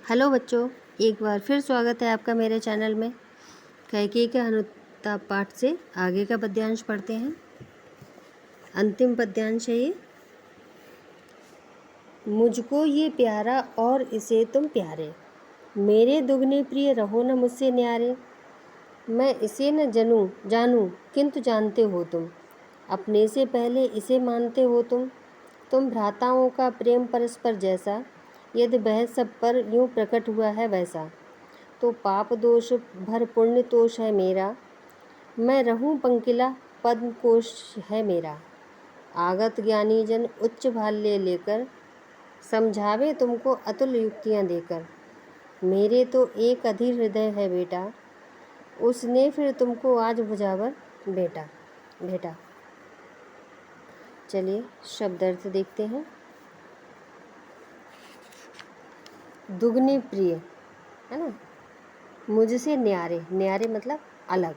Hello बच्चों, एक बार फिर स्वागत है आपका मेरे चैनल में। कैकेयी के अनुताप पाठ से आगे का पद्यांश पढ़ते हैं। अंतिम पद्यांश है ये। मुझको ये प्यारा और इसे तुम प्यारे, मेरे दुगने प्रिय रहो न मुझसे न्यारे। मैं इसे न जानूं किंतु जानते हो तुम, अपने से पहले इसे मानते हो तुम भ्राताओं का प्रेम परस्पर जैसा, यदि वह सब पर यूं प्रकट हुआ है वैसा। तो पाप दोष भर पुण्य तोष है मेरा, मैं रहूं पंकिला पद्म कोश है मेरा। आगत ज्ञानी जन उच्च भाल्य लेकर, समझावे तुमको अतुल युक्तियाँ देकर। मेरे तो एक अधीर हृदय है बेटा, उसने फिर तुमको आज भुजावर भेटा। चलिए शब्द अर्थ देखते हैं। दुगने प्रिय है ना, मुझसे न्यारे, न्यारे मतलब अलग,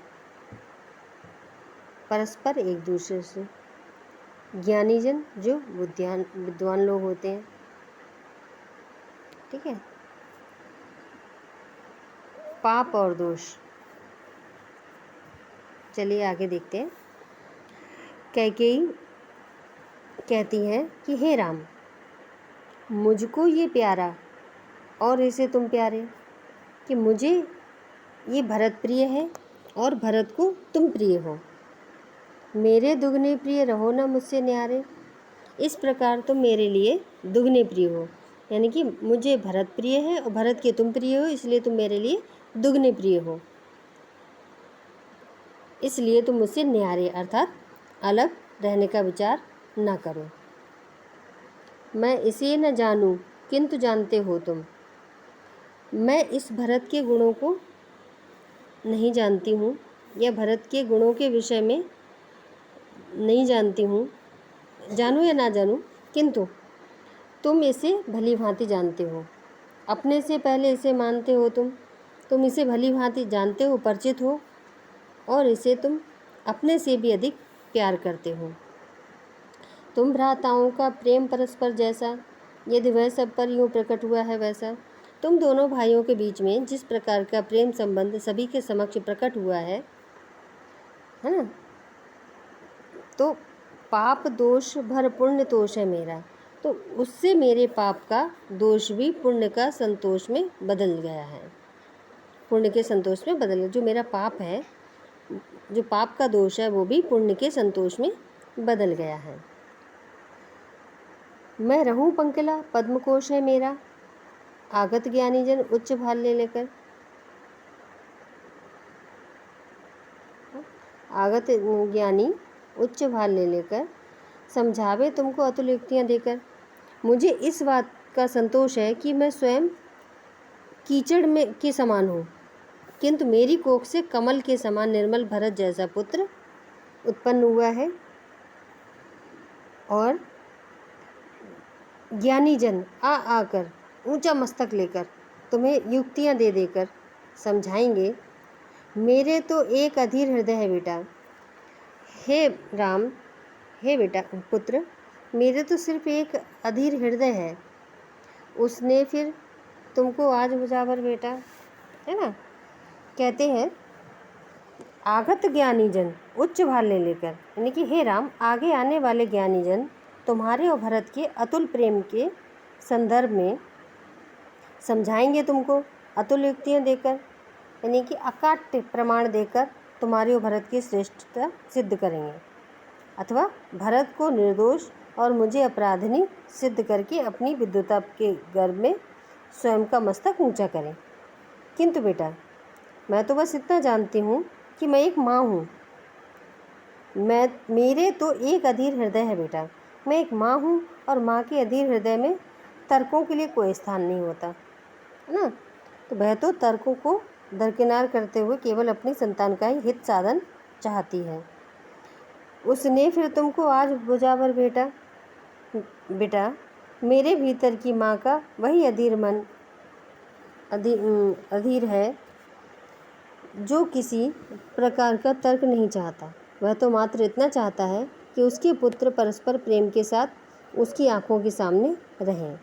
परस्पर एक दूसरे से। ज्ञानीजन जो विद्वान लोग होते हैं, ठीक है। पाप और दोष, चलिए आगे देखते हैं। कैकेयी कहती है कि हे राम, मुझको ये प्यारा और इसे तुम प्यारे, कि मुझे ये भरत प्रिय है और भरत को तुम प्रिय हो। मेरे दुगने प्रिय रहो ना मुझसे न्यारे, इस प्रकार तुम मेरे लिए दुगने प्रिय हो, यानी कि मुझे भरत प्रिय है और भरत के तुम प्रिय हो, इसलिए तुम मेरे लिए दुगने प्रिय हो। इसलिए तुम मुझसे न्यारे अर्थात अलग रहने का विचार ना करो। मैं इसे न जानूं किंतु जानते हो तुम, मैं इस भरत के गुणों को नहीं जानती हूँ या भरत के गुणों के विषय में नहीं जानती हूँ, जानूँ या ना जानूँ, किंतु तुम इसे भली भांति जानते हो। अपने से पहले इसे मानते हो तुम इसे भली भांति जानते हो, परिचित हो, और इसे तुम अपने से भी अधिक प्यार करते हो। तुम भ्राताओं का प्रेम परस्पर जैसा, यदि वह सब पर यूँ प्रकट हुआ है वैसा। तुम दोनों भाइयों के बीच में जिस प्रकार का प्रेम संबंध सभी के समक्ष प्रकट हुआ है ना, तो पाप दोष भर पुण्य तोष है मेरा, तो उससे मेरे पाप का दोष भी पुण्य का संतोष में बदल गया है, पुण्य के संतोष में बदल गया। जो मेरा पाप है, जो पाप का दोष है, वो भी पुण्य के संतोष में बदल गया है। मैं रहूं पंकिला पद्म कोश है मेरा, आगत ज्ञानी जन उच्च भाल्य लेकर। आगत ज्ञानी उच्च भाल्य लेकर, समझावे तुमको अतुल युक्तियाँ देकर। मुझे इस बात का संतोष है कि मैं स्वयं कीचड़ में के समान हूँ, किंतु मेरी कोख से कमल के समान निर्मल भरत जैसा पुत्र उत्पन्न हुआ है। और ज्ञानी जन आकर ऊंचा मस्तक लेकर तुम्हें युक्तियाँ दे देकर समझाएंगे। मेरे तो एक अधीर हृदय है बेटा, हे राम, हे बेटा पुत्र, मेरे तो सिर्फ एक अधीर हृदय है, उसने फिर तुमको आज बुझावर बेटा, है ना। कहते हैं आगत ज्ञानी जन उच्च भाल्य लेकर, यानी कि हे राम, आगे आने वाले ज्ञानी जन तुम्हारे और भरत के अतुल प्रेम के संदर्भ में समझाएंगे तुमको अतुल युक्तियाँ देकर, यानी कि अकाट्य प्रमाण देकर तुम्हारे और भरत की श्रेष्ठता सिद्ध करेंगे, अथवा भरत को निर्दोष और मुझे अपराधिनी सिद्ध करके अपनी विद्वता के गर्भ में स्वयं का मस्तक ऊंचा करें। किंतु बेटा, मैं तो बस इतना जानती हूँ कि मैं एक माँ हूँ, मेरे तो एक अधीर हृदय है बेटा, मैं एक माँ हूँ और माँ के अधीर हृदय में तर्कों के लिए कोई स्थान नहीं होता, है ना। तो वह तो तर्कों को दरकिनार करते हुए केवल अपनी संतान का ही हित साधन चाहती है। उसने फिर तुमको आज बुझावर बेटा, मेरे भीतर की माँ का वही अधीर मन अधीर है, जो किसी प्रकार का तर्क नहीं चाहता। वह तो मात्र इतना चाहता है कि उसके पुत्र परस्पर प्रेम के साथ उसकी आंखों के सामने रहें।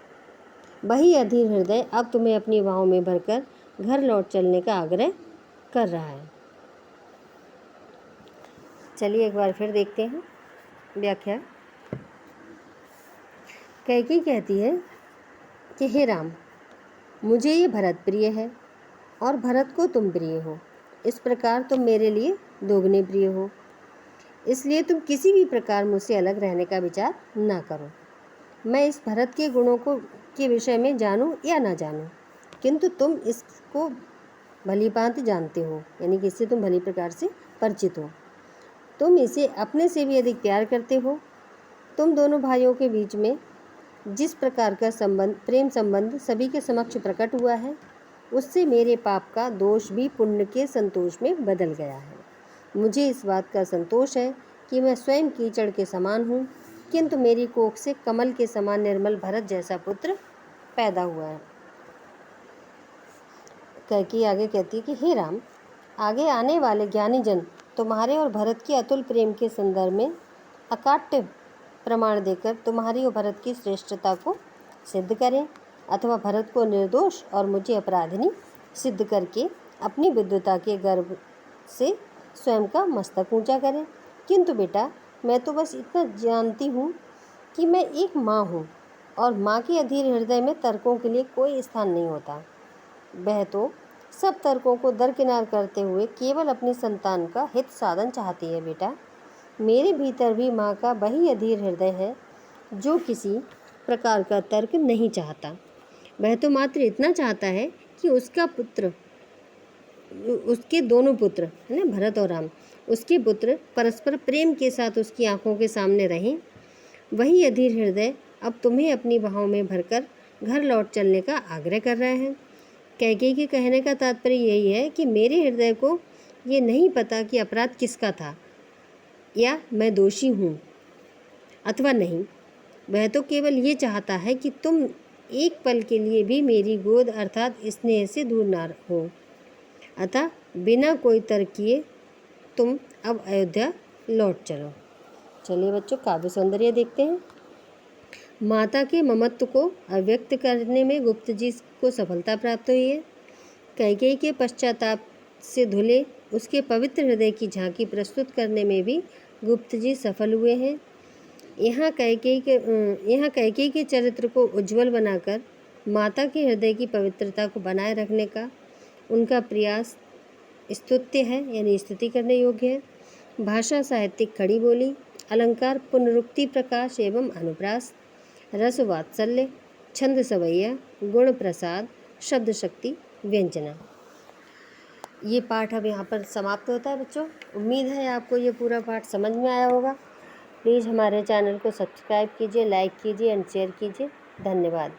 वही अधीर हृदय अब तुम्हें अपनी बाहों में भरकर घर लौट चलने का आग्रह कर रहा है। चलिए एक बार फिर देखते हैं व्याख्या। कैकेयी कहती है कि हे राम, मुझे ये भरत प्रिय है और भरत को तुम प्रिय हो। इस प्रकार तुम मेरे लिए दोगुने प्रिय हो, इसलिए तुम किसी भी प्रकार मुझसे अलग रहने का विचार ना करो। मैं इस भरत के गुणों के विषय में जानूं या ना जानूं, किंतु तुम इसको भली भांति जानते हो, यानी कि इससे तुम भली प्रकार से परिचित हो। तुम इसे अपने से भी अधिक प्यार करते हो। तुम दोनों भाइयों के बीच में जिस प्रकार का प्रेम संबंध सभी के समक्ष प्रकट हुआ है, उससे मेरे पाप का दोष भी पुण्य के संतोष में बदल गया है। मुझे इस बात का संतोष है कि मैं स्वयं कीचड़ के समान हूँ, किंतु मेरी कोख से कमल के समान निर्मल भरत जैसा पुत्र पैदा हुआ है। कैकेयी आगे कहती है कि हे राम, आगे आने वाले ज्ञानी जन तुम्हारे और भरत के अतुल प्रेम के संदर्भ में अकाट्य प्रमाण देकर तुम्हारी और भरत की श्रेष्ठता को सिद्ध करें, अथवा भरत को निर्दोष और मुझे अपराधिनी सिद्ध करके अपनी विद्वता के गर्व से स्वयं का मस्तक ऊंचा करें। किंतु बेटा, मैं तो बस इतना जानती हूँ कि मैं एक माँ हूँ और माँ के अधीर हृदय में तर्कों के लिए कोई स्थान नहीं होता। वह तो सब तर्कों को दरकिनार करते हुए केवल अपनी संतान का हित साधन चाहती है। बेटा, मेरे भीतर भी माँ का वही अधीर हृदय है जो किसी प्रकार का तर्क नहीं चाहता। वह तो मात्र इतना चाहता है कि उसके दोनों पुत्र है ना, भरत और राम, उसके पुत्र परस्पर प्रेम के साथ उसकी आंखों के सामने रहें। वही अधीर हृदय अब तुम्हें अपनी बाहों में भरकर घर लौट चलने का आग्रह कर रहे हैं। कैकेयी के कहने का तात्पर्य यही है कि मेरे हृदय को ये नहीं पता कि अपराध किसका था, या मैं दोषी हूँ अथवा नहीं। वह तो केवल ये चाहता है कि तुम एक पल के लिए भी मेरी गोद अर्थात स्नेह से दूर ना हो। अतः बिना कोई तर्क किए तुम अब अयोध्या लौट चलो। चलिए बच्चों, काव्य सौंदर्य देखते हैं। माता के ममत्व को अव्यक्त करने में गुप्त जी को सफलता प्राप्त हुई है। कैकेयी के पश्चाताप से धुले उसके पवित्र हृदय की झांकी प्रस्तुत करने में भी गुप्त जी सफल हुए हैं। यहाँ कैकेयी के चरित्र को उज्जवल बनाकर माता के हृदय की पवित्रता को बनाए रखने का उनका प्रयास स्तुत्य है, यानी स्तुति करने योग्य है। भाषा साहित्यिक खड़ी बोली, अलंकार पुनरुक्ति प्रकाश एवं अनुप्रास, रस वात्सल्य, छंद सवैया, गुण प्रसाद, शब्द शक्ति, व्यंजना। ये पाठ अब यहाँ पर समाप्त होता है बच्चों। उम्मीद है आपको ये पूरा पाठ समझ में आया होगा। प्लीज़ हमारे चैनल को सब्सक्राइब कीजिए, लाइक कीजिए एंड शेयर कीजिए। धन्यवाद।